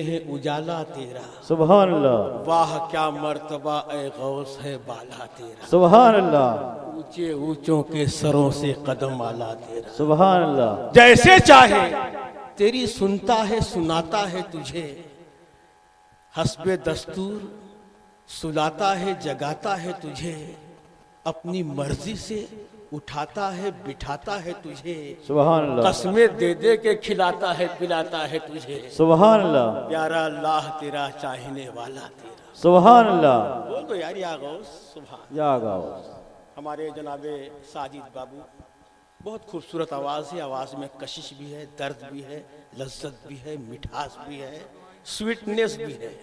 है उजाला तेरा, सुभान अल्लाह, वाह क्या मर्तबा ए गौस है बाला तेरा, सुभान अल्लाह, ऊंचे ऊंचों के सरों से कदम आला तेरा, सुभान अल्लाह, जैसे चाहे तेरी सुनता है सुनाता है तुझे, हस्बे दस्तूर सुलाता है जगाता है तुझे, अपनी मर्जी से उठाता है बिठाता है तुझे, सुभान अल्लाह, कस्में दे दे के खिलाता है पिलाता है तुझे, सुभान अल्लाह, प्यारा अल्लाह तेरा चाहने वाला तेरा। सुभान अल्लाह। बोल दो यार या गौस सुभान। या गाओ। हमारे जनाबे साजिद बाबू, बहुत खूबसूरत आवाज़ है, आवाज़ में कशिश भी है, दर्द भी है, लज्जत भी है, मिठास भी है, स्वीटनेस भी है।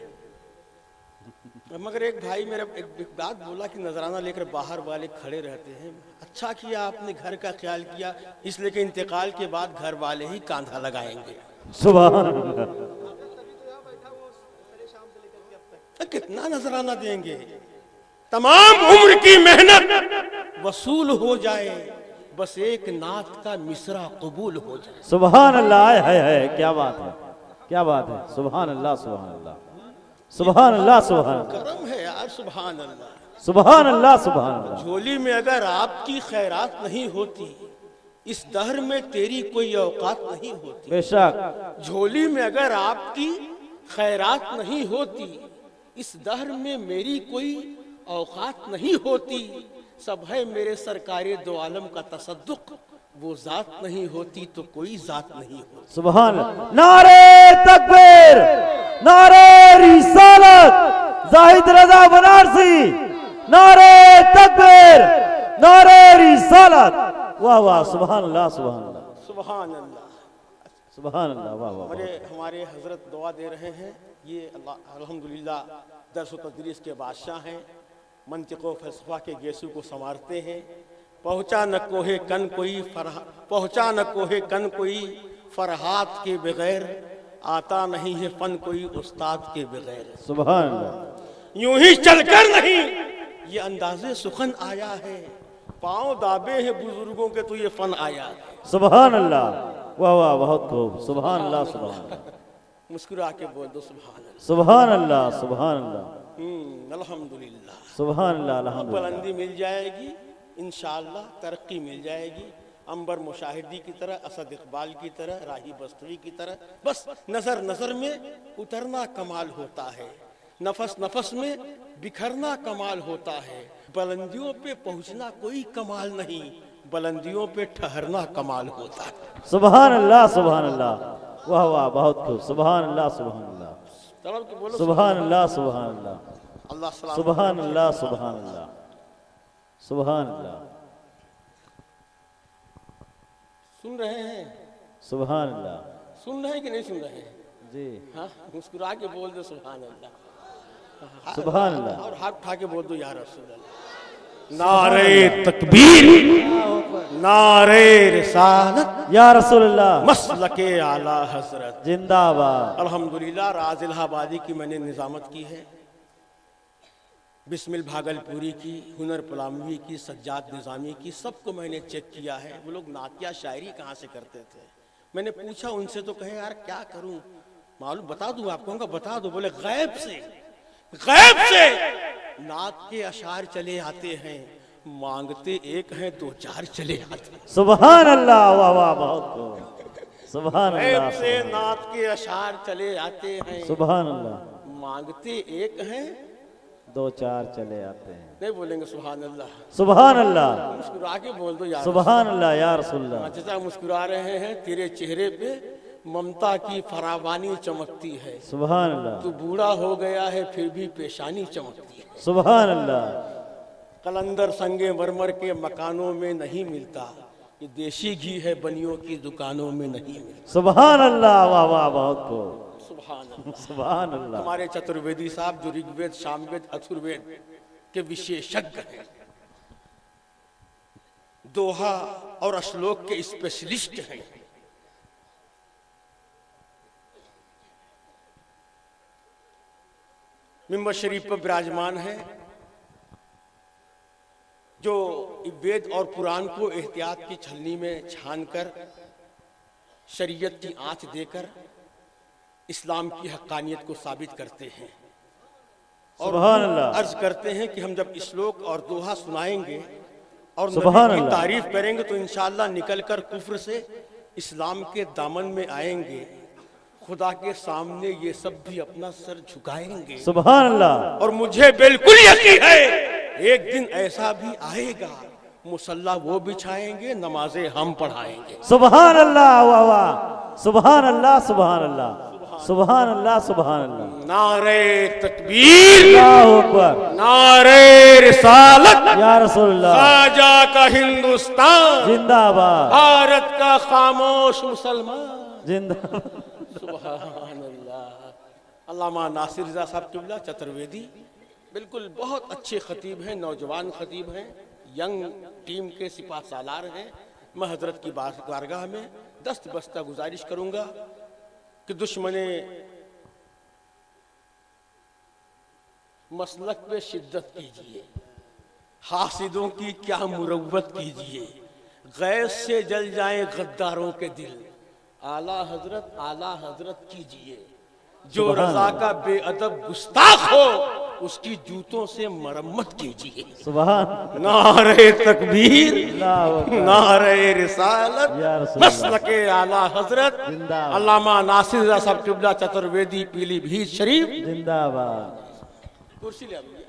मगर एक भाई मेरा एक बात बोला कि नजराना लेकर बाहर वाले खड़े रहते हैं। अच्छा किया आपने घर का ख्याल किया, इसलिए कि इंतकाल के बाद घर वाले ही कांधा लगाएंगे। सुभान अल्लाह, कितना नजराना देंगे, तमाम उम्र की मेहनत वसूल हो जाए, बस एक नात का मिसरा कबूल हो जाए। सुभान अल्लाह, है क्या बात है, क्या बात है। सुभान अल्लाह, सुभान अल्लाह, सुभान अल्लाह, सुभान करम है यार, सुभान अल्लाह। सुभान अल्लाह, सुभान अल्लाह। झोली में अगर आपकी खैरात नहीं होती, इस दहर में तेरी कोई औकात नहीं होती। बेशक। झोली में अगर आपकी खैरात नहीं होती, इस दहर में मेरी कोई औकात नहीं होती। सब है मेरे सरकारे दो आलम का तसद्दुक, वो जात नहीं होती तो कोई जात नहीं होती। सुभान अल्लाह। नारे तकबीर, नारे रिसालत, जाहिद रजा बनारसी, नारे तकबीर, नारे रिसालत। वाह वाह, सुभान अल्लाह, सुभान अल्लाह, सुभान अल्लाह, सुभान अल्लाह। वाह वाह। हमारे हजरत दुआ दे रहे हैं। ये अल्हम्दुलिल्लाह दर्स व तदरीस के बादशाह हैं, मंतिक़ व फ़लसफ़ा के गेसू को संवारते हैं। पहुँचा न कोहे कन कोई पहुँचा न कोहे कन कोई फरहात के बगैर, आता नहीं है फन कोई उस्ताद के बगैर। सुभान अल्लाह। यूं ही चलकर नहीं ये अंदाज़े सुखन आया है, पाँव दाबे हैं बुजुर्गों के तो ये फन आया है। सुभान अल्लाह। वाह वाह, बहुत खूब। सुभान अल्लाह, सुभान अल्लाह। मुस्कुरा के बोल दो सुभान अल्लाह, सुभान अल्लाह, सुभान अल्लाह, अल्हम्दुलिल्लाह। सुभान अल्लाह, अल्हम्दुलिल्लाह। बुलंदी मिल जाएगी इंशाअल्लाह, तरक्की मिल जाएगी। अंबर मुशाहिदी की तरह, असद इकबाल की तरह, राही बस्तवी की तरह। बस नजर नजर में उतरना कमाल होता है, नफस नफस में बिखरना कमाल होता है। बुलंदियों पे पहुंचना कोई कमाल नहीं, बुलंदियों पे ठहरना कमाल होता है। सुभान अल्लाह, सुभान अल्लाह। वाह वाह, बहुत खूब। सुभान अल्लाह, सुभान अल्लाह, सुभान अल्लाह, सुभान अल्लाह, अल्लाह सलामत सुभान अल्लाह, सुभान अल्लाह, सुभान अल्लाह। सुन रहे हैं, सुभान अल्लाह। सुन रहे हैं कि नहीं सुन रहे हैं? जी। हाँ, मुस्कुरा के बोल दो सुभान अल्लाह, सुभान अल्लाह। और हाथ उठा के बोल दो या रसूल अल्लाह। नारे तकबीर, नारे रिसालत, या रसूल अल्लाह, मसलके आला हजरत जिंदाबाद। अल्हम्दुलिल्लाह। राज इलाहाबादी की मैंने निजामत की है, बिस्मिल भागलपुरी की, हुनर पलामवी की, सज्जाद निज़ामी की, सबको मैंने चेक किया है। वो लोग नातिया शायरी कहाँ से करते थे। मैंने पूछा उनसे तो कहे यार क्या करूं, मालूम बता दूं आपको? उनका बता दो। बोले गैब से नात के अशार चले आते हैं, मांगते एक हैं दो चार चले आते हैं। सुभान अल्लाह, वाह वाह, बहुत खूब। सुभान अल्लाह, गैब से नात के अशार चले आते हैं, सुभान अल्लाह, मांगते एक हैं दो चार चले आते हैं। नहीं बोलेंगे सुभान अल्लाह? सुभान अल्लाह, मुस्कुरा के बोल दो यार। सुभान अल्लाह, या रसूल अल्लाह। जैसा मुस्कुरा रहे हैं, तेरे चेहरे पे ममता की फरावानी चमकती है। सुभान अल्लाह, तू बूढ़ा हो गया है फिर भी पेशानी चमकती है। सुभान अल्लाह। कलंदर संगे मरमर के मकानों में नहीं मिलता, ये देशी घी है बनियों की दुकानों में नहीं मिलता। सुभान अल्लाह, वाह वाह, बहुत खूब। सुभान अल्लाह। सुभान अल्लाह। हमारे चतुर्वेदी साहब जो ऋग्वेद सामवेद अथुर्वेद के विशेषज्ञ हैं, दोहा और श्लोक के स्पेशलिस्ट हैं। मिंबर शरीफ पर विराजमान है, जो वेद और पुराण को एहतियात की छलनी में छानकर, शरीयत की आंच देकर इस्लाम की हक्कानियत को साबित करते हैं। और सुभान अल्लाह। अर्ज करते हैं कि हम जब श्लोक और दोहा सुनाएंगे और सुभान नबी की अल्लाह। तारीफ करेंगे तो इंशाअल्लाह निकल कर कुफ्र से इस्लाम के दामन में आएंगे। खुदा के सामने ये सब भी अपना सर झुकाएंगे। सुभान अल्लाह। और मुझे बिल्कुल यकीन है एक दिन ऐसा भी आएगा, मुसल्ला वो बिछाएंगे, नमाजें हम पढ़ाएंगे। सुभान अल्लाह, वाह वाह, सुभान अल्लाह, सुभान अल्लाह, सुभान अल्लाह, सुभान अल्लाह। नारे तकबीर, अल्लाहु अकबर, नारे रिसालत, या रसूलुल्लाह, ख्वाजा का हिंदुस्तान, जिंदाबाद, भारत का खामोश मुसलमान, जिंदाबाद। सुभान अल्लाह। अल्लामा नासिर रज़ा साहब क़िबला चतुर्वेदी बिल्कुल बहुत अच्छे खतीब हैं, नौजवान खतीब हैं, यंग टीम के सिपा सालार हैं। मैं हजरत की बारगाह में दस्त बस्ता गुजारिश करूंगा कि दुश्मने मसलक पे शिद्दत कीजिए, हासिदों की क्या मुरव्वत कीजिए, गैस से जल जाए गद्दारों के दिल, आला हजरत कीजिए। जो रजा का बेअदब गुस्ताख हो उसकी जूतों से मरम्मत कीजिए। सुभान, नारे तकबीर, अल्लाहु अकबर, नारे रिसालत, या रसूलल्लाह, मसलके आला हजरत जिंदाबाद, अल्लामा नासिर रज़ा साहब क़िबला चतुर्वेदी पीलीभीत शरीफ जिंदाबाद। कुर्सी ले आइए।